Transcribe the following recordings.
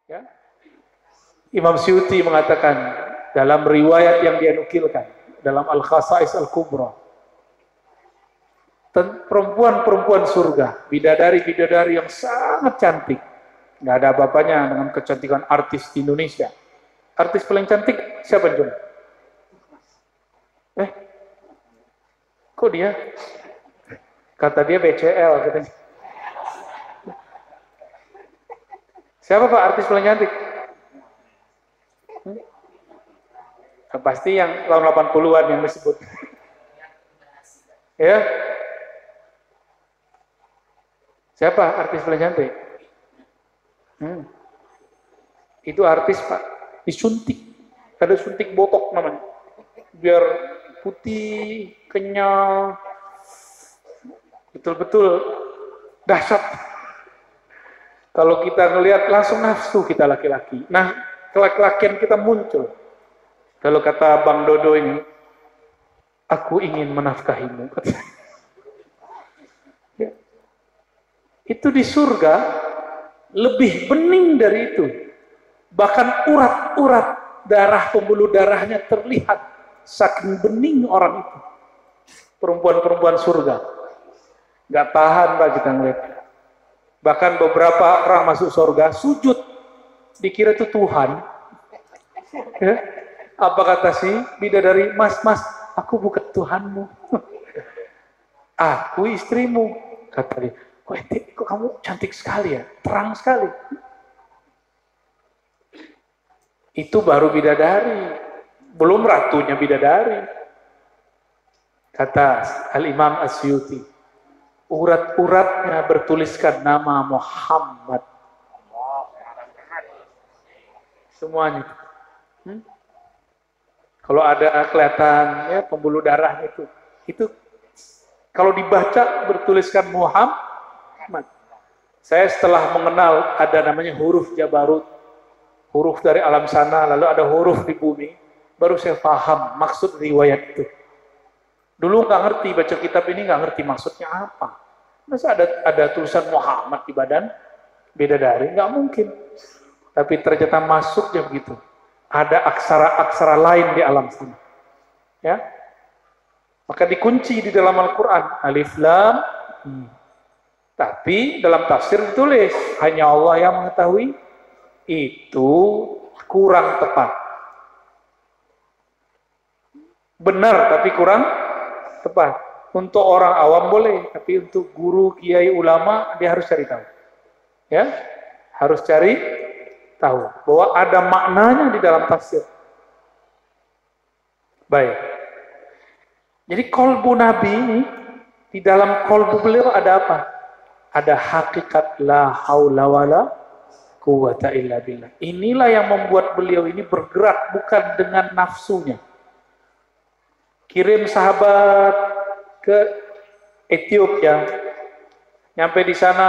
Ya. Imam Suyuti mengatakan dalam riwayat yang dia nukilkan dalam Al-Khasa'is Al-Kubra, perempuan-perempuan surga, bidadari-bidadari yang sangat cantik, nggak ada apa-apanya dengan kecantikan artis di Indonesia. Artis paling cantik siapa, Jun? Kok dia? Kata dia BCL katanya. Siapa Pak artis paling cantik? Pasti yang tahun 80-an yang disebut. Ya. Siapa artis paling cantik? Itu artis Pak, disuntik. Ada suntik botok namanya. Biar putih, kenyal, betul-betul dahsyat. Kalau kita ngelihat langsung nafsu kita laki-laki. Nah, kelaki-lakian kita muncul. Kalau kata Bang Dodo ini, aku ingin menafkahimu. Ya. Itu di surga lebih bening dari itu. Bahkan urat-urat darah, pembuluh darahnya terlihat. Saking bening orang itu. Perempuan-perempuan surga. Gak tahan Pak kita ngelihat. Bahkan beberapa orang masuk surga sujud, dikira itu Tuhan. Ya. Apa kata si bidadari? Mas, aku bukan Tuhanmu. Aku istrimu. Kata dia, kok kamu cantik sekali ya, terang sekali. Itu baru bidadari, belum ratunya bidadari. Kata Al-Imam As-Suyuti, urat-uratnya bertuliskan nama Muhammad. Semuanya. Kalau ada kelihatan ya pembuluh darah itu kalau dibaca bertuliskan Muhammad. Saya setelah mengenal ada namanya huruf Jabarut, huruf dari alam sana, lalu ada huruf di bumi, baru saya paham maksud riwayat itu. Dulu nggak ngerti baca kitab ini, nggak ngerti maksudnya apa. Masa ada tulisan Muhammad di badan bidadari? Nggak mungkin. Tapi ternyata masuknya begitu. Ada aksara-aksara lain di alam sana. Ya. Maka dikunci di dalam Al-Quran. Alif Lam. Tapi dalam tafsir ditulis hanya Allah yang mengetahui. Itu kurang tepat. Benar tapi kurang tepat. Untuk orang awam boleh, tapi untuk guru, kiai, ulama dia harus cari tahu. Ya, harus cari tahu bahwa ada maknanya di dalam tafsir. Baik. Jadi kolbu Nabi ini di dalam kolbu beliau ada apa? Ada hakikat la haula wala quwata illa billah. Inilah yang membuat beliau ini bergerak bukan dengan nafsunya. Kirim sahabat ke Ethiopia, nyampe di sana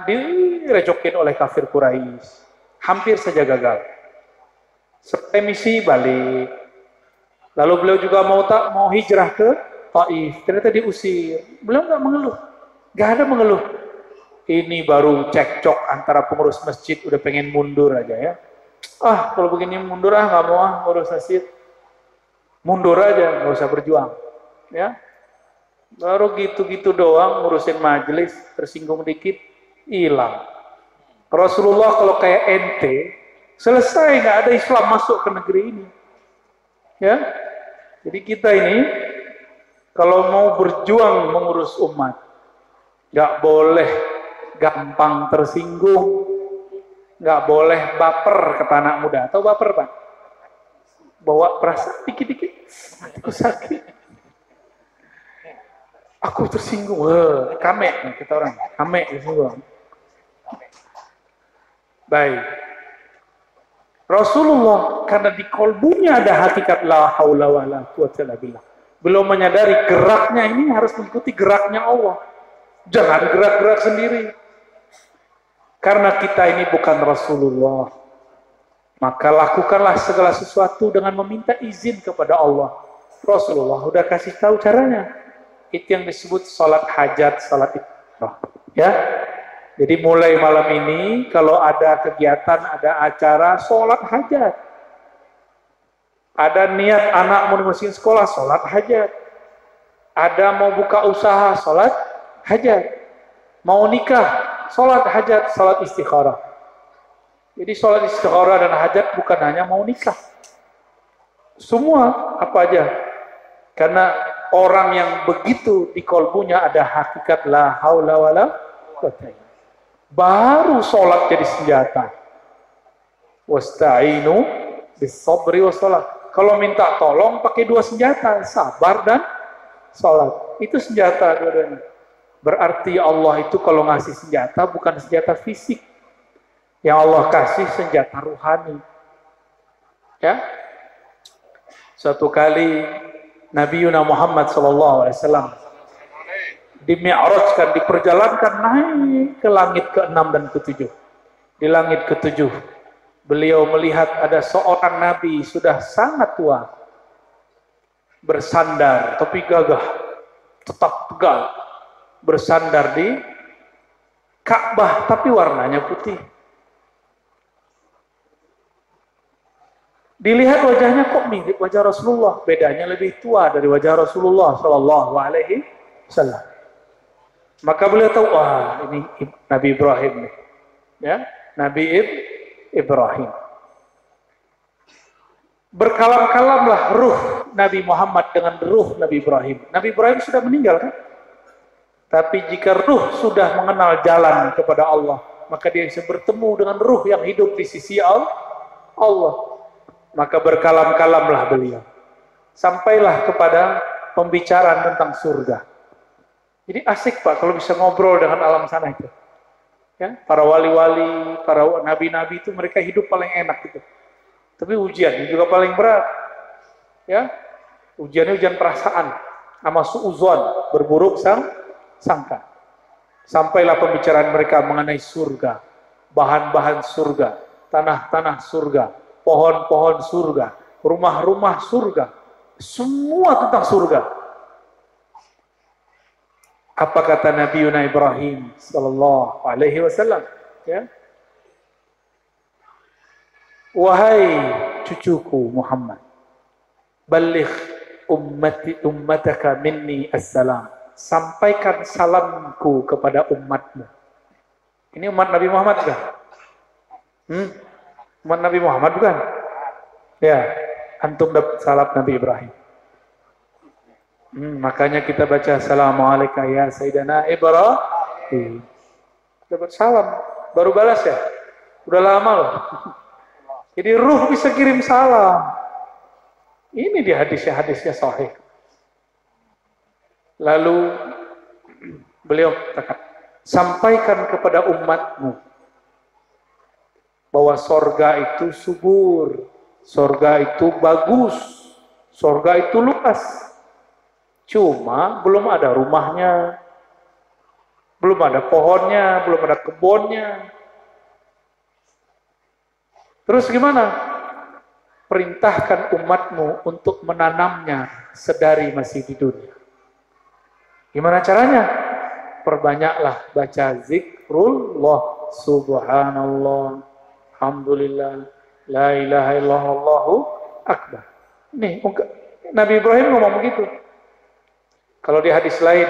direcokin oleh kafir Quraisy, hampir saja gagal. Misi balik, lalu beliau juga mau hijrah ke Taif, ternyata diusir. Beliau nggak mengeluh, nggak ada mengeluh. Ini baru cekcok antara pengurus masjid, udah pengen mundur aja ya. Kalau begini mundur nggak mau urus masjid. Mundur aja, nggak usah berjuang, ya. Baru gitu-gitu doang ngurusin majelis, tersinggung dikit, hilang. Rasulullah kalau kayak ente, selesai nggak ada Islam masuk ke negeri ini, ya. Jadi kita ini kalau mau berjuang mengurus umat, nggak boleh gampang tersinggung, nggak boleh baper ke anak muda. Atau baper Pak? Bawa perasaan dikit-dikit, hatiku sakit, aku tersinggung, kame kita orang, kame tersinggung. Baik, Rasulullah karena di kolbunya ada hakikat la haula wala quwwata illa billah. Belum menyadari geraknya ini harus mengikuti geraknya Allah. Jangan gerak-gerak sendiri. Karena kita ini bukan Rasulullah. Maka lakukanlah segala sesuatu dengan meminta izin kepada Allah. Rasulullah udah kasih tahu caranya. Itu yang disebut salat hajat, salat itu. Ya. Jadi mulai malam ini kalau ada kegiatan, ada acara, sholat hajat. Ada niat anak mau dimasukin sekolah, sholat hajat. Ada mau buka usaha, sholat hajat. Mau nikah, sholat hajat, sholat istikharah. Jadi sholat istikharah dan hajat bukan hanya mau nikah. Semua apa aja. Karena orang yang begitu di kolbunya ada hakikat la haula wala quwwata illa billah. Baru sholat jadi senjata. Wasta'inu bis-sabri was-shalah. Kalau minta tolong pakai dua senjata, sabar dan sholat. Itu senjata dua-duanya. Berarti Allah itu kalau ngasih senjata bukan senjata fisik. Yang Allah kasih senjata ruhani. Ya. Suatu kali Nabi Muhammad SAW dimi'rajkan, diperjalankan naik ke langit ke-6 dan ke-7. Di langit ke-7 beliau melihat ada seorang nabi sudah sangat tua, bersandar tapi gagah, tetap tegar, bersandar di Ka'bah tapi warnanya putih. Dilihat wajahnya kok mirip wajah Rasulullah, bedanya lebih tua dari wajah Rasulullah sallallahu alaihi wasallam. Maka beliau tahu, wah ini Nabi Ibrahim nih. Ya, Nabi Ibrahim. Berkalam-kalamlah ruh Nabi Muhammad dengan ruh Nabi Ibrahim. Nabi Ibrahim sudah meninggal kan? Tapi jika ruh sudah mengenal jalan kepada Allah, maka dia bisa bertemu dengan ruh yang hidup di sisi Allah. Maka berkalam-kalamlah beliau. Sampailah kepada pembicaraan tentang surga. Jadi asik Pak kalau bisa ngobrol dengan alam sana itu. Ya, para wali-wali, para nabi-nabi itu mereka hidup paling enak gitu. Tapi ujiannya juga paling berat. Ya. Ujiannya ujian perasaan sama suudzon, berburuk sangka. Sampailah pembicaraan mereka mengenai surga, bahan-bahan surga, tanah-tanah surga, pohon-pohon surga, rumah-rumah surga, semua tentang surga. Apa kata Nabi Ibrahim sallallahu alaihi wasallam? Ya. Wahai cucuku Muhammad, baligh ummataka minni assalam. Sampaikan salamku kepada umatmu. Ini umat Nabi Muhammad bukan? Umat Nabi Muhammad bukan? Ya, antum dapat salam Nabi Ibrahim. Makanya kita baca Assalamualaikum ya Sayyidina Ibrahim. Dapat salam, baru balas ya? Udah lama loh. Jadi ruh bisa kirim salam. Ini di hadisnya sahih. Lalu beliau katakan, sampaikan kepada umatmu bahwa sorga itu subur, sorga itu bagus, sorga itu luas. Cuma belum ada rumahnya, belum ada pohonnya, belum ada kebunnya. Terus gimana? Perintahkan umatmu untuk menanamnya sedari masih di dunia. Gimana caranya? Perbanyaklah baca zikrullah, subhanallah, alhamdulillah, la ilaha illallah, Allahu akbar. Nih, Nabi Ibrahim ngomong begitu. Kalau di hadis lain,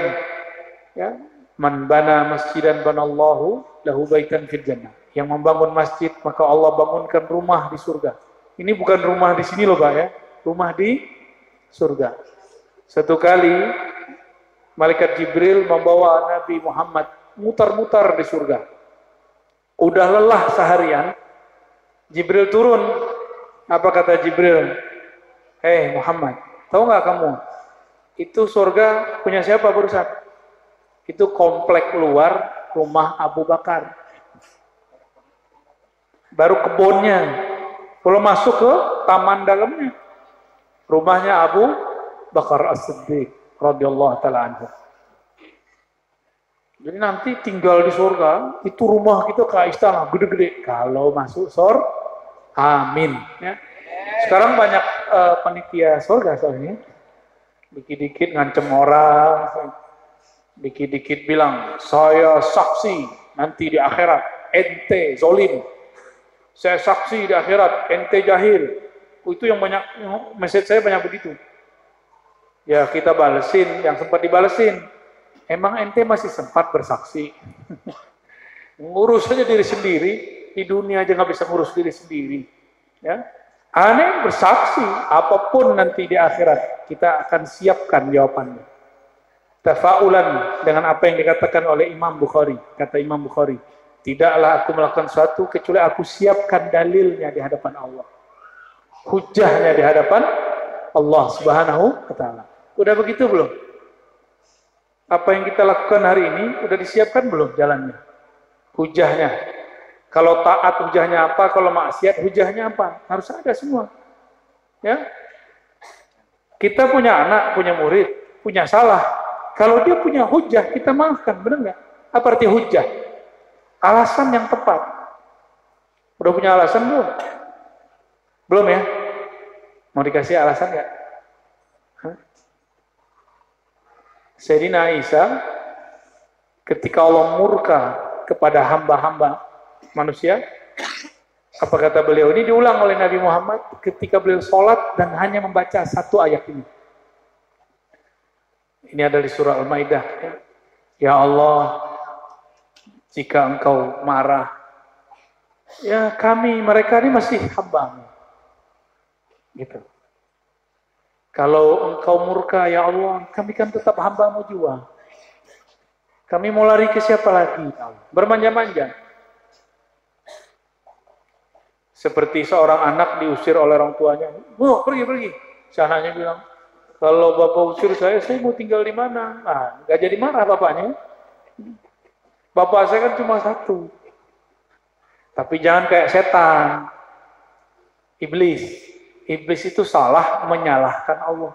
ya, man bana masjidan banallahu lahu baitan fil jannah. Yang membangun masjid, maka Allah bangunkan rumah di surga. Ini bukan rumah di sini loh Pak ya, rumah di surga. Satu kali Malaikat Jibril membawa Nabi Muhammad mutar-mutar di surga. Udah lelah seharian, Jibril turun. Apa kata Jibril? Hei Muhammad, tahu nggak kamu? Itu surga punya siapa barusan? Itu komplek luar rumah Abu Bakar. Baru kebunnya. Belum masuk ke taman dalamnya. Rumahnya Abu Bakar As-Siddiq radhiyallahu taala anhu. Jadi nanti tinggal di surga, itu rumah kita kayak istana gede-gede. Kalau masuk surga, amin. Ya. Sekarang banyak panitia surga soalnya. Dikit-dikit ngancem orang, dikit-dikit bilang, saya saksi nanti di akhirat ente zolim. Saya saksi di akhirat ente jahil. Itu yang banyak, message saya banyak begitu. Ya kita balesin yang sempat dibalesin. Emang ente masih sempat bersaksi? Ngurus saja diri sendiri, di dunia aja nggak bisa ngurus diri sendiri. Ya, aneh bersaksi, apapun nanti di akhirat kita akan siapkan jawabannya. Tafaulan dengan apa yang dikatakan oleh Imam Bukhari. Kata Imam Bukhari, tidaklah aku melakukan sesuatu kecuali aku siapkan dalilnya di hadapan Allah, hujahnya di hadapan Allah Subhanahu wa Ta'ala. Udah begitu belum? Apa yang kita lakukan hari ini udah disiapkan belum jalannya? Hujahnya. Kalau taat hujahnya apa, kalau maksiat hujahnya apa? Harus ada semua. Ya. Kita punya anak, punya murid, punya salah. Kalau dia punya hujah, kita maafkan, benar nggak? Apa arti hujah? Alasan yang tepat. Udah punya alasan belum? Belum ya? Mau dikasih alasan nggak? Sayyidina Isa, ketika Allah murka kepada hamba-hamba manusia, apa kata beliau? Ini diulang oleh Nabi Muhammad ketika beliau sholat dan hanya membaca satu ayat ini. Ini ada di surah Al-Maidah. Ya Allah, jika engkau marah, ya kami, mereka ini masih hamba-Mu. Gitu. Kalau engkau murka, ya Allah, kami kan tetap hamba-Mu juga. Kami mau lari ke siapa lagi? Bermanja-manja. Seperti seorang anak diusir oleh orang tuanya. Bu, pergi. Si anaknya bilang, kalau bapak usir saya mau tinggal di mana? Nah, nggak jadi marah bapaknya. Bapak saya kan cuma satu. Tapi jangan kayak setan. Iblis. Iblis itu salah menyalahkan Allah.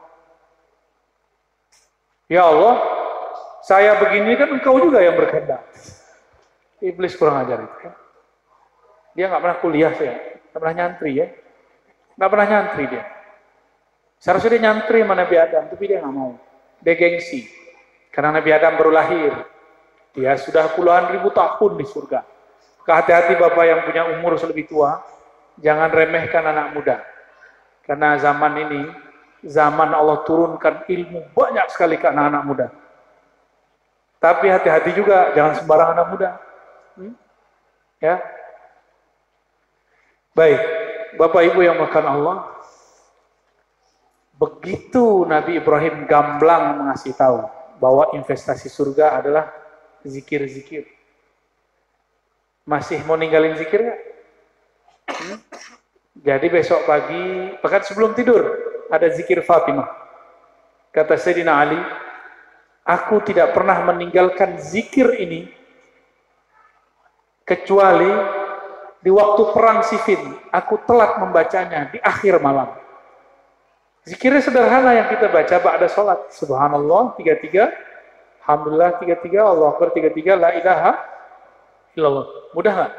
Ya Allah, saya begini kan engkau juga yang berkehendak. Iblis kurang ajar itu. Dia nggak pernah kuliah saya, nggak pernah nyantri ya, nggak pernah nyantri dia. Seharusnya dia nyantri sama Nabi Adam, tapi dia nggak mau. Dia gengsi, karena Nabi Adam baru lahir. Dia sudah puluhan ribu tahun di surga. Hati-hati bapak yang punya umur lebih tua, jangan remehkan anak muda. Karena zaman ini, zaman Allah turunkan ilmu banyak sekali ke anak-anak muda. Tapi hati-hati juga, jangan sembarang anak muda. Ya, baik, Bapak Ibu yang makan Allah, begitu Nabi Ibrahim gamblang mengasih tahu bahwa investasi surga adalah zikir-zikir. Masih mau ninggalin zikir nggak? Jadi besok pagi, bahkan sebelum tidur, ada zikir Fatimah. Kata Sayyidina Ali, aku tidak pernah meninggalkan zikir ini kecuali di waktu perang Siffin. Aku telat membacanya di akhir malam. Zikirnya sederhana yang kita baca ba'da sholat. Subhanallah 33, Alhamdulillah 33, Allah Akbar 33, La ilaha illallah. Mudah nggak?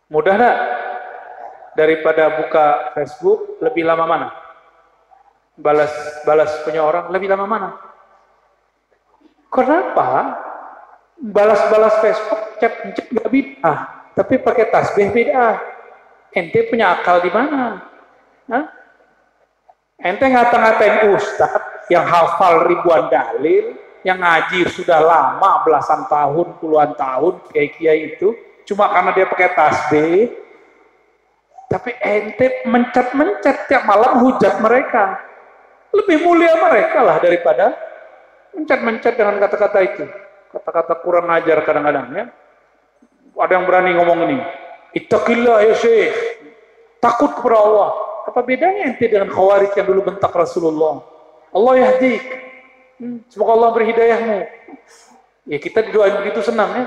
Mudah nggak? Daripada buka Facebook lebih lama mana? Balas punya orang lebih lama mana? Kenapa? Balas Facebook chat nggak bid'ah, tapi pakai tasbih bid'ah. Ente punya akal di mana? Hah? Ente ngata-ngatain ustadz yang hafal ribuan dalil, yang ngaji sudah lama belasan tahun, puluhan tahun, kiai-kiai itu, cuma karena dia pakai tasbih. Tapi ente mencet-mencet tiap malam hujat mereka. Lebih mulia mereka lah daripada mencet-mencet dengan kata-kata itu. Kata-kata kurang ajar kadang-kadang ya. Ada yang berani ngomong ini. Ittaqillah ya Syekh. Takut kepada Allah. Apa bedanya ente dengan khawarij yang dulu bentak Rasulullah? Allah yahdik. Semoga Allah beri hidayahmu. Ya kita didoain begitu senang ya.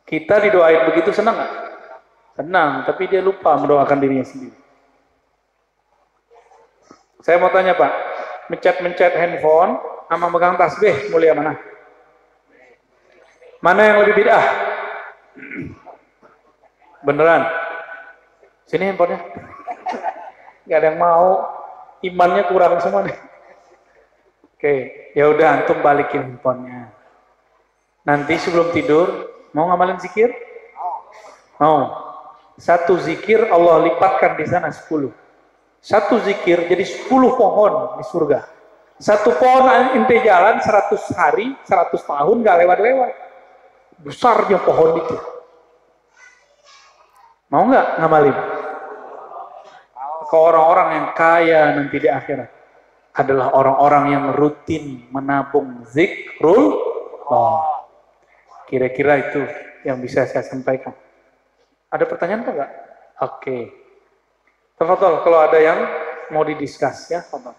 Kita didoain begitu senang gak? Senang, tapi dia lupa mendoakan dirinya sendiri. Saya mau tanya Pak, mencet-mencet handphone sama megang tasbih mulia mana? Mana yang lebih bid'ah? Beneran? Sini handphonenya. Gak ada yang mau, imannya kurang semua nih. Oke, ya udah antum balikin handphonenya. Nanti sebelum tidur, mau ngamalin zikir? Mau. Satu zikir Allah lipatkan di sana 10. Satu zikir jadi 10 pohon di surga. Satu pohon ente jalan 100 hari, 100 tahun gak lewat-lewat. Besarnya pohon itu. Mau nggak ngamalin? Ke orang-orang yang kaya nanti di akhirat adalah orang-orang yang rutin menabung zikrul. Kira-kira itu yang bisa saya sampaikan. Ada pertanyaan apa enggak? Oke. Tafadhol kalau ada yang mau didiskus ya, tafadhol.